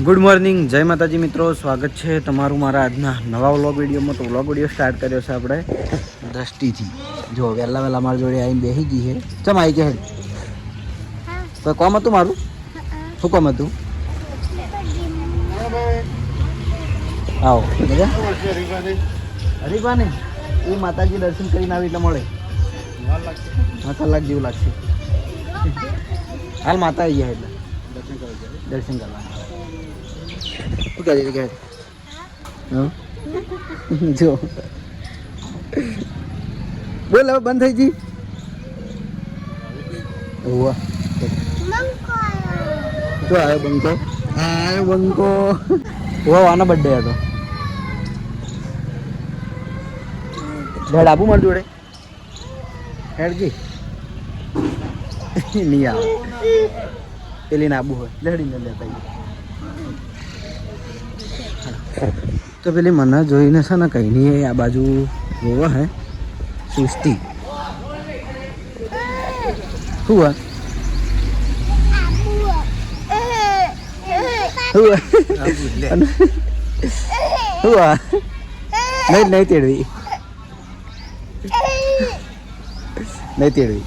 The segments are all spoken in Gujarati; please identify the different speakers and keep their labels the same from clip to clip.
Speaker 1: ગુડ મોર્નિંગ, જય માતાજી મિત્રો. સ્વાગત છે તમારું મારા આજના નવા વ્લોગ વિડીયોમાં. તો વ્લોગ વિડીયો સ્ટાર્ટ કર્યો છે આપણે દ્રષ્ટિથી. જો વહેલા મારી જોડે આવીને બેસી ગઈ છે. ચમ આવી કે કોઈ કોમ હતું મારું? શું કોમ હતું? આવો હરીફાને એ માતાજી દર્શન કરીને આવી એટલે મળે. કલાક જેવું લાગશે. હાલ માતા આવી ગયા એટલે દર્શન કરવા. શું કરી કે જો બોલ હવે બંધ થઈ ગઈ. શું આવ્યો બંકો? આવ્યો બંકો. આનો બર્થડે હતો. હેડ આપું મારી જોડે? હેડ ગઈ નહીં આવે પેલી ને આબુ હોય લડીને લેતા. તો પેલી મને જોઈને છે ને કંઈ નહીં આ બાજુ જોવો હે સુસ્તી. શું હોય નહીં તેડવી નહીં તેડવી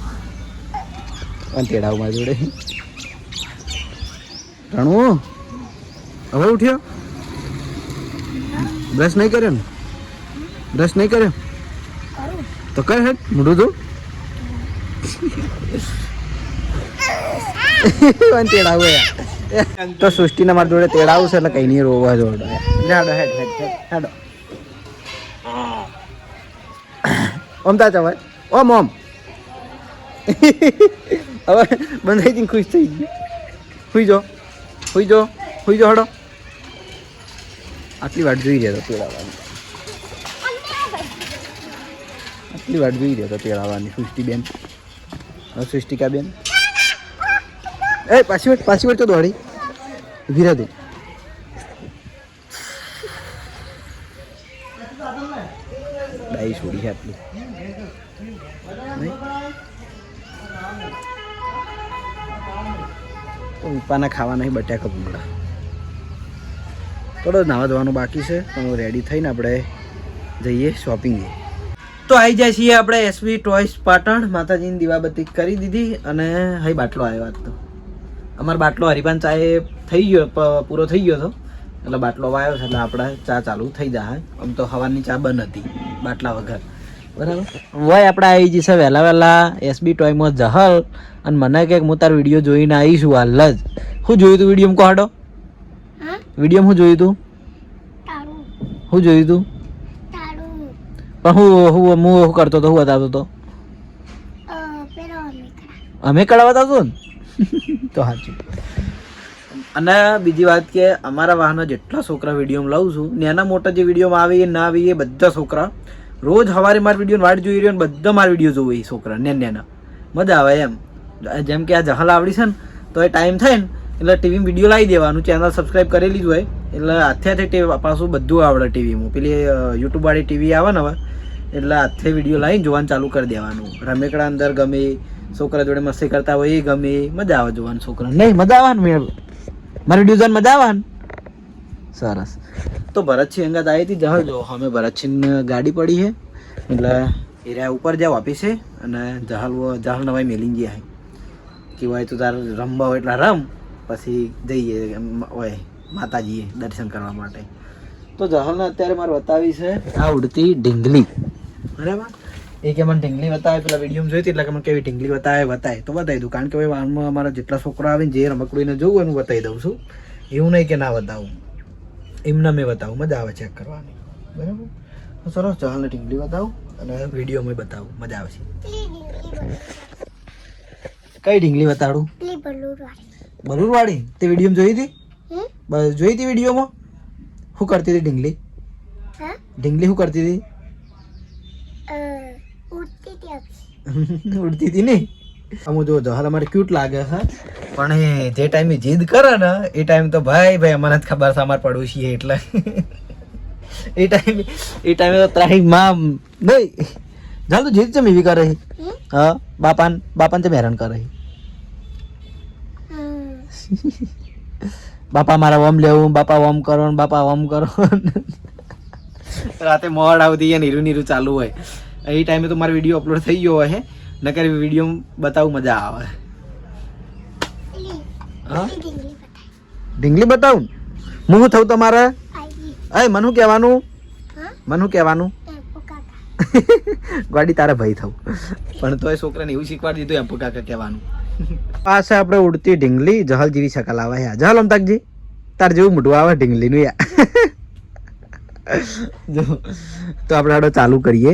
Speaker 1: પણ તેડાવું મારી જોડે. રણવું હવે ઉઠ્યો? બ્રશ નહીં કર્યો ને? બ્રશ નહીં કર્યો તો કર હેડ મોઢું તું તેડાવું યાર. તો સૃષ્ટિને મારી જોડે તેડાવું છે એટલે કઈ નહીં રોવા જોડે. હેડો હેડ હેડ હેડો ઓમ તા ચવાય ઓમ ઓમ. હવે બંધ થઈ જઈને ખુશ થઈ ગઈ. હુઈ જો હુઈ જો હુઈ જો હડો. આટલી વાટ જોઈ રહ્યા તો તેડાવવાની. આટલી વાટ જોઈ રહ્યા તો તેડાવવાની સૃષ્ટિબેન. હવે સૃષ્ટિકાબેન એ પાછી વાટ તો દોડી ઊભી રહે. ડાઈ છોડી છે આટલી. ઉપાના ખાવા નહીં બટાકા ભૂંગળા. થોડો નાવા ધોવાનું બાકી છે પણ રેડી થઈને આપણે જઈએ શોપિંગે. તો આવી જાય છીએ આપણે એસવી ટોયસ પાટણ. માતાજીની દીવાબત્તી કરી દીધી અને અહીં બાટલો આવ્યો. આજ તો અમારો બાટલો હરિભાન ચાએ થઈ ગયો, પૂરો થઈ ગયો હતો એટલે બાટલો વાયો છે એટલે આપણે ચા ચાલુ થઈ જાય. આમ તો સવારની ચા બંધ હતી બાટલા વગર. બરાબર હોય આપણે આવી જશે વહેલા એસબી ટોયમાં જહલ અને મને કે હું તાર વિડીયો જોઈને આવીશું હાલ જ. શું જોયું તું વિડીયોમાં કોહાડો? વિડીયોમાં શું જોયું તું? શું જોયું તું? પણ હું કરતો હતો? હું બતાવતો હતો? અમે કડા બતાવતો ને તો સાચું. અને બીજી વાત કે અમારા વાહનો જેટલા છોકરા વિડીયોમાં લઉં છું, નાના મોટા જે વિડીયોમાં આવે એ ના આવે એ બધા છોકરા રોજ સવારે મારા વિડીયો વાટ જોઈ રહ્યો ને બધા મારા વિડીયો જોવે. એ છોકરા નાના મજા આવે એમ. જેમ કે આ જહલ આવડી છે ને તો એ ટાઈમ થાય ને એટલે ટીવીમાં વિડીયો લાવી દેવાનું. ચેનલ સબસ્ક્રાઈબ કરેલી જ હોય એટલે હાથે પાછું બધું આવડે ટીવીમાં. પેલી યુટ્યુબ વાળી ટીવી આવે ને હવે એટલે હાથે વિડીયો લાવીને જોવાનું ચાલુ કરી દેવાનું. રમેકડા અંદર ગમે, છોકરા જોડે મસ્તી કરતા હોય એ ગમે, મજા આવે જોવાનું. છોકરા નહીં મજા આવે ને મારા વિડીયો જોઈને મજા આવે ને. સરસ. તો ભરતસિંહ અંગાત આવી હતી જહલ. જો અમે ભરતસિંહ ગાડી પડી છે એટલે એરિયા ઉપર જાવ ઓફિસે અને જહલ નવાઈ મેલી ગયા કે હોય તો તારે રમવા હોય એટલે રમ, પછી જઈએ હોય માતાજીએ દર્શન કરવા માટે. તો જહલને અત્યારે મારે બતાવી છે આ ઉડતી ઢીંગલી. બરાબર એ કે મને ઢીંગલી બતાવે. પેલા વિડીયો જોઈ હતી એટલે કે મને કેવી ઢીંગલી બતાવે તો બતાવી દઉં. કારણ કે ભાઈ વાનમાં અમારા જેટલા છોકરા આવે ને જે રમકડીને જોવું એનું બતાવી દઉં છું. એવું નહીં કે ના બતાવું, એમને મેં બતાવું. મજા આવે ચેક કરવાની. બરાબર તો સરસ જહલને ઢીંગલી બતાવું અને વિડીયોમાં બતાવું. મજા આવશે. કઈ ઢીંગલી બતાડું? બલૂરવાળી. તે વિડીયો જોઈ હતી? જોઈ હતી વિડીયોમાં? શું કરતી હતી ઢીંગલી? ઢીંગલી શું કરતી હતી? ઉડતી હતી નહીં. અમુ જો જહલ અમારે ક્યુટ લાગે છે પણ એ જે ટાઈમે જીદ કરે ને એ ટાઈમ તો ભાઈ અમને જ ખબર છે અમારે પડોશી એટલે એ ટાઈમે તો ત્રાહી માં નહીં ચાલ તું જીત ચમ એવી કરે હા બાપાન ચમ હેરાન કરે બાપા મારા ઓમ લેવું, બાપા ઓમ કરો ને બાપા ઓમ કરો. રાતે મોડ આવતી હોય, નીરું નીરું ચાલુ હોય. એ ટાઈમે તો મારો વિડીયો અપલોડ થઈ ગયો હોય, નકર વિડીયો બતાવું મજા આવે. હા ઢીંગલી બતાવું હું શું થયું તમારે? મને શું કહેવાનું? મને શું કહેવાનું? ગાડી તારા ભાઈ થવું. પણ તોય છોકરાને એવું શીખવાડી દીધું એમ કાકા કહેવાનું. આ છે આપણે ઉડતી ઢીંગલી, જહલ જેવી શકલ આવે યાર. જહલ અમતાકજી તાર જેવું મોઢું આવે ઢીંગલીનું યાર. જો તો આપણે આડો ચાલુ કરીએ.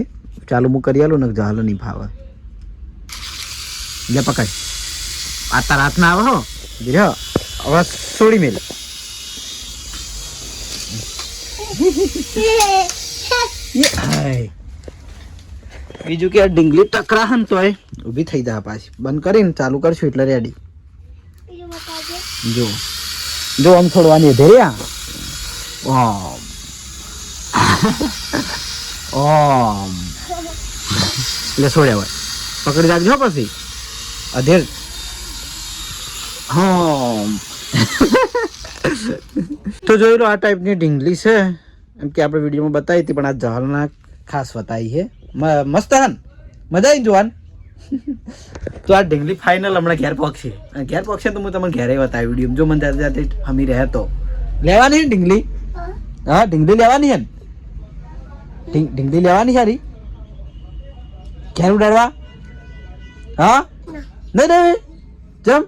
Speaker 1: ચાલુ હું કરી આલું ને જહલ નહીં ફાવે. લે પકડ. આ તાર હાથ ના આવે હો. હવે છોડી મેલ. બીજું કે ઢીંગલી ટકરા હન તોય ઊભી થઈ જાય પાછી. બંધ કરીને ચાલુ કરશું એટલે રેડી. જો જો આમ છોડવાની ધેર્યા. ઓમ ઓમ એટલે છોડ્યા હોય. પકડી રાખજો પછી અધેર. હમ તો જોઈ લો આ ટાઈપની ઢીંગલી છે. એમ કે આપણે વિડીયોમાં બતાવી હતી પણ આ જહલના ખાસ બતાવી છે. મસ્ત હન મજા આવી જોવાન. તો આ ઢીંગલી ફાઇનલ હમણાં ઘેર પહોંચશે. ઘેર પહોંચશે તો હું તમને ઘેરે બતાવી વિડીયો. જો મને જાતે જાતે હમી રહે તો લેવાની ઢીંગલી. હા ઢીંગલી લેવાની હે. ઢીંગલી લેવાની સારી. ઘેર ઉડાડવા? હા નહીં નહીં જમ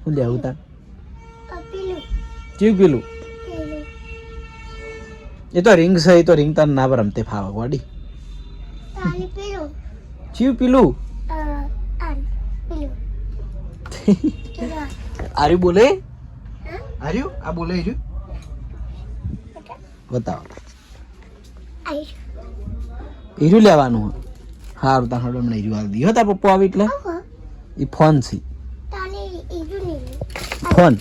Speaker 1: હું લેવું તાર ચીવ પેલું એ તો રિંગ છે. એ તો રિંગ તાર ના રમતે ફાવે વાડી. ચીવ પેલું આર્યુ બોલે? આર્યુ આ બોલે રહ્યું બતાવો. હીરું લેવાનું. સારું તાર હડો મને હીરું આવી દીધો. તાર પપ્પા આવી એટલે એ ફોન છે. ફોન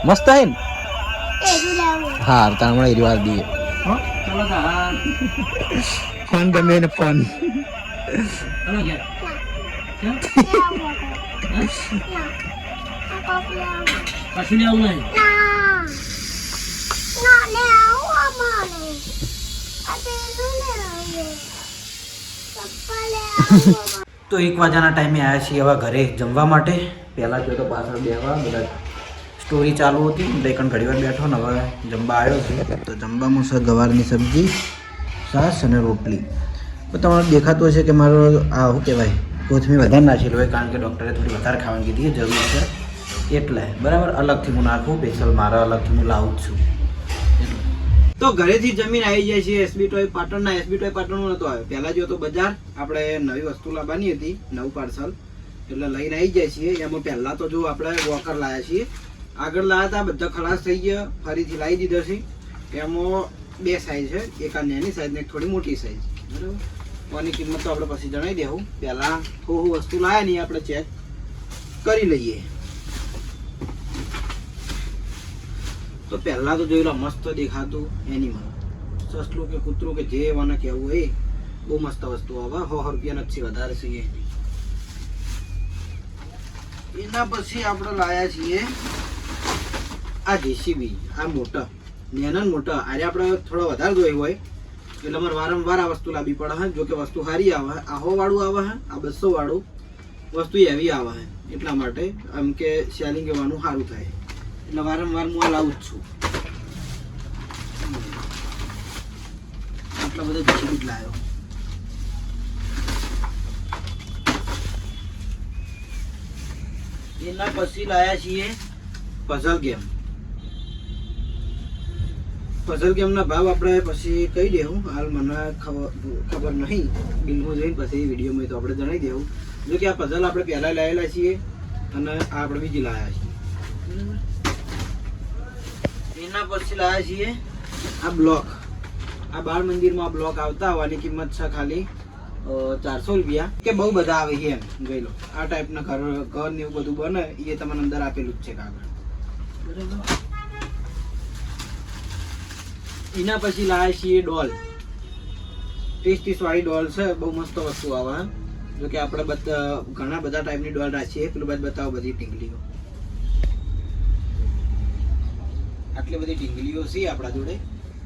Speaker 1: મસ્ત હે ને? હા તાર હમણાં હીરું આવી દઈએ. ફોન ગમે ને ફોન. પછી લેવું નહીં. તો 1 વાગ્યાના ટાઈમે આવ્યા છીએ હવે ઘરે જમવા માટે. પહેલાં જો તો પાછળ બેહવા બધા સ્ટોરી ચાલુ હતી એટલે એકણ ઘડી વાર બેઠો ને હવે જમવા આવ્યો છે. તો જમવામાં છે ગવારની સબ્જી, છાશ અને રોટલી. તો તમારે દેખાતું હશે કે મારો આ શું કહેવાય કોથમીર વધારે નાખેલું હોય કારણ કે ડૉક્ટરે થોડી વધારે ખાવાની કીધી જરૂર છે એટલે બરાબર. અલગથી હું નાખું સ્પેશિયલ મારા અલગથી હું લાવું જ છું. તો ઘરેથી જમીન આવી જાય છે. એસબી ટોય પાટણના. એસબી ટોય પાટણનો નતો આવ્યો. પહેલા જો તો બજાર આપણે નવી વસ્તુ લાવવાની હતી, નવું પાર્સલ એટલે લઈને આવી જાય છીએ. એમાં પહેલા તો જો આપણે વોકર લાવ્યા છીએ. આગળ લાવ્યા હતા બધા ખલાસ થઈ ગયા, ફરીથી લાવી દીધો છે. એમાં 2 સાઈઝ છે, એક આ નાની સાઈઝ ને એક થોડી મોટી સાઈઝ બરાબર. કોની કિંમત તો આપણે પછી જણાવી દેવું. પહેલાં હું વસ્તુ લાવ્યા નહીં આપણે ચેક કરી લઈએ. તો પહેલા તો જોઈ લો મસ્ત દેખાતું એનિમલ, સસલું કે કૂતરું કે જે મને કહેવું એ બહુ મસ્ત વસ્તુ આવે. 100 રૂપિયા નથી વધારે છે. એના પછી આપણે લાયા છીએ આ જેસીબી. આ મોટા નાના મોટા આરે આપણે થોડો વધારે જોઈ હોય એટલે અમારે વારંવાર આ વસ્તુ લાવવી પડે. જો કે વસ્તુ સારી આવે. આ 100 વાળું આવે છે, આ 200 વાળું વસ્તુ એવી આવે છે. એટલા માટે એમ કે સેલિંગ કરવાનું સારું થાય એટલે વારંવાર હું આ લાવું જ છું. આટલા બધા જેસીબી જ લાવ્યો. એના પછી લાયા છીએ પઝલ ગેમ. પઝલ ગેમના ભાવ આપણે પછી કહી દેવું. હાલ મને ખબર નહીં. બિલમાં જોઈને પછી વિડીયોમાં તો આપણે જણાવી દેવું. જો કે આ પઝલ આપણે પહેલાં લાવેલા છીએ અને આ આપણે બીજી લાવ્યા છીએ. એના પછી લાવ્યા છીએ આ બ્લોક. આ બાળ મંદિરમાં બ્લોક આવતા હોવાની કિંમત છે ખાલી 400 રૂપિયા. કે બહુ બધા આવે છે એમ જોઈ લો. આ ટાઈપના ઘર ને એવું બધું બને એ તમને અંદર આપેલું જ છે કાગળ બરાબર. એના પછી લાવ્યા છીએ ડોલ. 30 વાળી ડોલ છે, બહુ મસ્ત વસ્તુ આવે. જો કે આપણે ઘણા બધા ટાઈપની ડોલ રાખીએ. પેલું બાદ બતાવો બધી ટીંગલીઓ. આટલી બધી ટીંગલીઓ છે આપણા જોડે.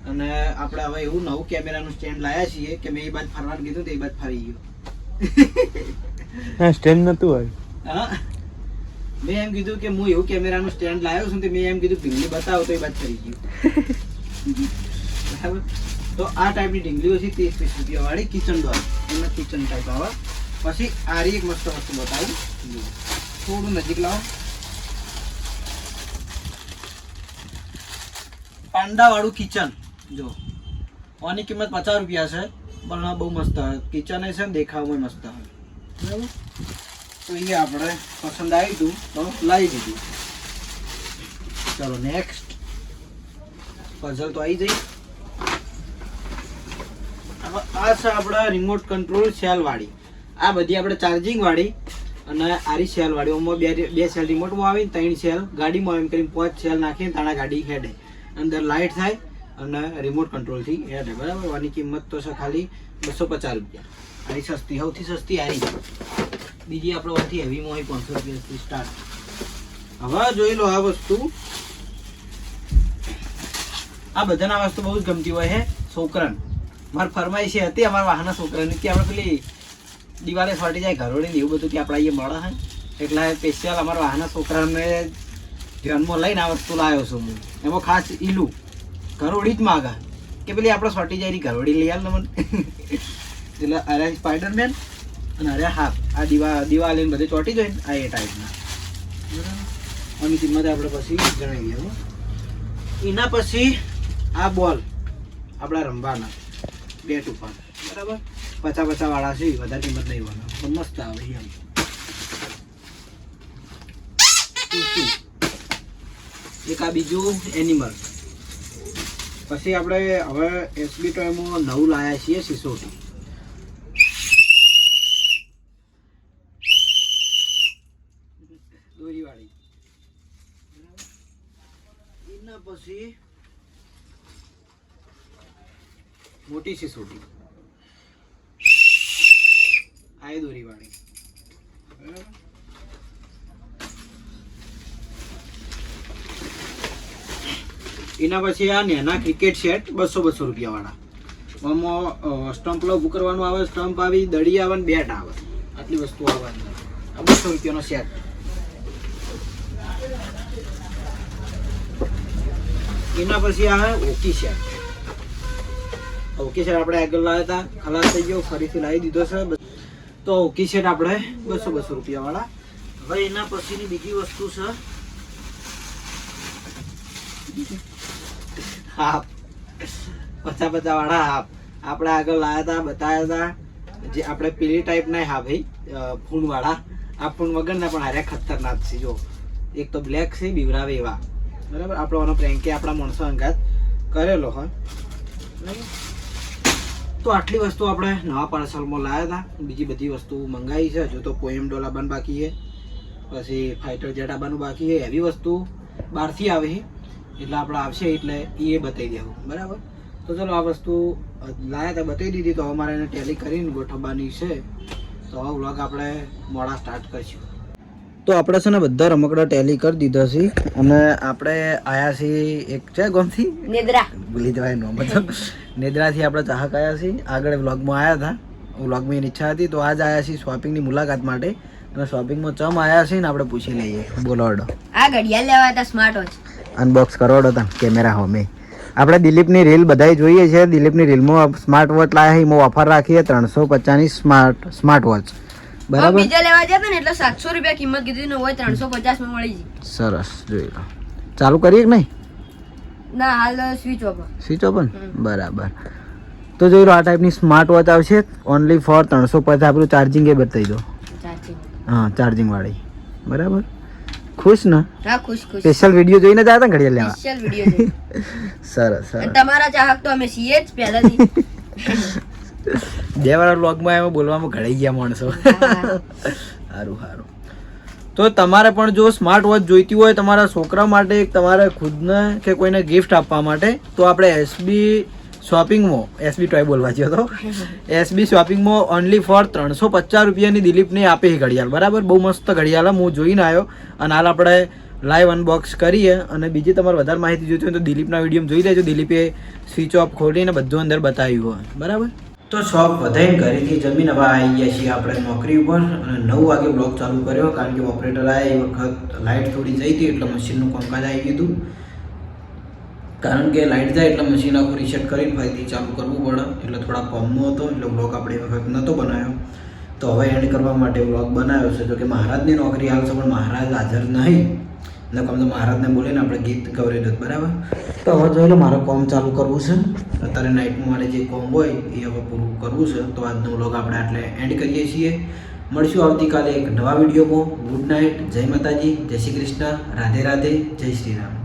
Speaker 1: અને આપણે હવે એવું નવું કેમેરાનું સ્ટેન્ડ લાયા છીએ કે મેં એ બાદ ફરવાનું કીધું તો એ બાદ ફરી ગયો.
Speaker 2: હા સ્ટેન્ડ નતું હોય.
Speaker 1: હા મેં એમ કીધું કે હું એવું કેમેરાનું સ્ટેન્ડ લાવ્યો છું તો મેં એમ કીધું ઢીંગલી બતાવો તો એ બાદ ફરી ગયું. બરાબર. તો આ ટાઈપની ઢીંગલીઓ છે 30-30 રૂપિયા વાળી કિચન ડોલ. એમાં કિચન ટાઈપ આવે. પછી આરી એક મસ્ત વસ્તુ બતાવું. થોડું નજીક લાવો. પાંડા વાળું કિચન. જો આની કિંમત 50 રૂપિયા છે, પણ બહુ મસ્ત કિચન છે ને દેખાવમાં મસ્ત હોય. બરાબર. તો એ આપણે પસંદ આવી હતું તો લાવી દીધું. ચલો નેક્સ્ટ પઝલ તો આવી જઈ. આ છે આપણે રિમોટ કંટ્રોલ સેલ વાળી. આ બધી આપણે ચાર્જિંગ વાળી અને આરી સેલ વાળી. ઓમાં બે સેલ રિમોટમાં આવે, 3 સેલ ગાડીમાં એમ કરીને 5 સેલ નાખીને તાણા ગાડી હેડે. અંદર લાઇટ થાય અને રિમોટ કંટ્રોલથી હેડે. બરાબર. આની કિંમત તો છે ખાલી 250 રૂપિયા. આની સસ્તી, સૌથી સસ્તી આરી. બીજી આપણે વાથી હેવીમાં હોય 500 રૂપિયાથી સ્ટાર્ટ. હવે જોઈ લો આ વસ્તુ. આ બધાના વસ્તુ બહુ જ ગમતી હોય છે છોકરાને. મારી ફરમાઈશ હતી અમારા વાહના છોકરાની કે આપણે પેલી દિવાળે ફાટી જાય ઘરોડી એવું બધું કે આપણે અહીંયા મળે છે. એટલે સ્પેશિયલ અમારા વાહના છોકરાને ધ્યાનમાં લઈને આ વસ્તુ લાવ્યો છું હું. એમાં ખાસ ઈલું ઘરોડી જ માગા કે પેલી આપણે ફાટી જાય ઘરોડી લઈ આવ ને મને. એટલે અરે સ્પાઈડરમેન અને અરે હાફ આ દિવાળી બધે ચોટી જાય ને આ એ ટાઈપના. બરાબર. આની કિંમત આપણે પછી જણાવીએ. એના પછી આ બોલ આપણા રમવાના બેટ ઉપર. બરાબર. 50 વાળા છે, વધારે કિંમત નહીં વાળા, પણ મસ્ત આવે એમ. એક આ બીજું એનિમલ. પછી આપણે હવે એસબી ટોયમાં નવું લાયા છીએ સિસોટી. દોરીવાળી. એના પછી મોટી સિસોટી. આ દોરીવાળી. બરાબર. એના પછી આ નાના ક્રિકેટ સેટ 200 રૂપિયા વાળા. આમાં સ્ટમ્પ લો કરવાનું આવે, સ્ટમ્પ આવી, દડી આવે ને બેટ આવે. આટલી વસ્તુ આવે અંદર. આ 200 રૂપિયાનો સેટ. એના પછી આ હોકી સેટ. હોકી સેટ આપણે આગળ લાવ્યા હતા, ખલાસ થઈ ગયો, ફરીથી લાવી દીધો છે. તો હોકી સેટ આપણે 200 રૂપિયા વાળા. હવે એના પછીની બીજી વસ્તુ છે હાફ. 50 વાળા હાફ. આપણે આગળ લાવ્યા હતા, બતાવ્યા હતા. જે આપણે પેલી ટાઈપના હા ભાઈ ફૂન વાળા. આ ફૂન વગરના પણ હારે ખતરનાક છે. જો એક તો બ્લેક છે, બીવરાવે એવા. બરાબર. આપણો આનો પ્રેન્કે આપણા માણસો અંગાત કરેલો હોય. બરાબર. તો આટલી વસ્તુ આપણે નવા પાર્સલમાં લાવ્યા હતા. બીજી બધી વસ્તુ મંગાવી છે. હજુ તો પોએમ ડોલ આવવાનું બાકી છે, પછી ફાઇટર જેટ આવવાનું બાકી છે. એવી વસ્તુ બહારથી આવે છે એટલે આપણે આવશે એટલે એ બતાવી દેવું. બરાબર. તો ચલો આ વસ્તુ લાવ્યા હતા, બતાવી દીધી. તો અમારે એને ટેલી કરીને ગોઠવવાની છે. તો હવે વ્લોગ આપણે મોડા સ્ટાર્ટ કરીશું. તો આપણે છે ને બધા રમકડા ટેલી કરી દીધા છે અને આપણે આવ્યા છીએ એક છે ગમથી નેદ્રા, ભૂલી જવાય નો મતલબ નેદ્રાથી આપણે ચાહક આવ્યા છીએ. આગળ વ્લોગમાં આવ્યા હતા, વ્લોગમાં એની ઈચ્છા હતી. તો આજ આવ્યા છીએ શોપિંગની મુલાકાત માટે. અને શોપિંગમાં ચમ આવ્યા છીએ ને આપણે પૂછી લઈએ. બોલો અડો.
Speaker 3: આ ઘડિયાળ લેવા હતા સ્માર્ટ વોચ.
Speaker 1: અનબોક્સ કરોડો હતા કેમેરા હોમે. આપણે દિલીપની રીલ બધાય જોઈએ છે. દિલીપની રીલમાં સ્માર્ટ વોચ લાયા છે, એમાં ઓફર રાખીએ 350ની સ્માર્ટ વોચ. બરાબર.
Speaker 3: બીજા લેવા જતા ને એટલે 700 રૂપિયા કિંમત કીધી ને હોય 350 માં મળી જાય.
Speaker 1: સરસ. જોઈ લો. ચાલુ કરીએ કે નહીં?
Speaker 3: ના હાલ સ્વિચ ઓફ.
Speaker 1: Switch open. બરાબર. તો જોઈ લો આ ટાઈપની સ્માર્ટ વોચ આવશે ઓનલી ફોર 350. આપણું ચાર્જિંગ એ બતાવી દો. હા ચાર્જિંગ વાળી. બરાબર. ખુશ ને?
Speaker 3: હા ખુશ.
Speaker 1: સ્પેશિયલ વિડિયો જોઈને જ આવ્યા હતા ઘડિયાળ લેવા.
Speaker 3: સ્પેશિયલ વિડિયો
Speaker 1: સરસ સરસ.
Speaker 3: તમારા ચાહક તો અમે છીએ જ પહેલાથી.
Speaker 1: બે વાર વ્લોગમાં એમાં બોલવામાં ઘડાઈ ગયા માણસો. સારું સારું. તો તમારે પણ જો સ્માર્ટ વોચ જોઈતી હોય તમારા છોકરા માટે, તમારે ખુદને કે કોઈને ગિફ્ટ આપવા માટે, તો આપણે એસબી શોપિંગમાં એસબી ટોય બોલવા ગયો હતો એસબી શોપિંગમાં ઓનલી ફોર 350 રૂપિયાની દિલીપને આપે છે ઘડિયાળ. બરાબર, બહુ મસ્ત ઘડિયાળ હું જોઈને આવ્યો અને હાલ આપણે લાઈવ અનબોક્સ કરીએ. અને બીજી તમારે વધારે માહિતી જોઈતી હોય તો દિલીપના વિડીયો જોઈ લેજો. દિલીપે સ્વિચ ઓફ ખોલીને બધું અંદર બતાવ્યું હોય. બરાબર, તો શોપ વધારીને ઘરેથી જમીન હવે આવી ગયા છીએ આપણે નોકરી ઉપર અને 9 વાગે બ્લોગ ચાલુ કર્યો કારણ કે ઓપરેટર આવ્યા એ વખત લાઇટ થોડી જઈ હતી એટલે મશીનનું કામકાજ આવી ગયું હતું. કારણ કે લાઇટ જાય એટલે મશીન આખું રીસેટ કરીને ફરીથી ચાલુ કરવું પડે એટલે થોડા કોમમાં હતો એટલે બ્લોગ આપણે એ વખત નહોતો બનાવ્યો. તો હવે એન્ડ કરવા માટે બ્લોગ બનાવ્યો છે. જો કે મહારાજની નોકરી આવશે પણ મહારાજ હાજર નહીં ને કમ તો મહારાજને બોલીને આપણે ગીત ગવરી દત. બરાબર, તો હવે જોઈ લો મારે કોમ ચાલુ કરવું છે. અત્યારે નાઇટમાં મારે જે કોમ હોય એ હવે પૂરું કરવું છે. તો આજનો બ્લોગ આપણે આટલે એન્ડ કરીએ છીએ. મળશું આવતીકાલે એક નવા વિડીયોમાં. ગુડ નાઇટ, જય માતાજી, જય શ્રી કૃષ્ણ, રાધે રાધે, જય શ્રી રામ.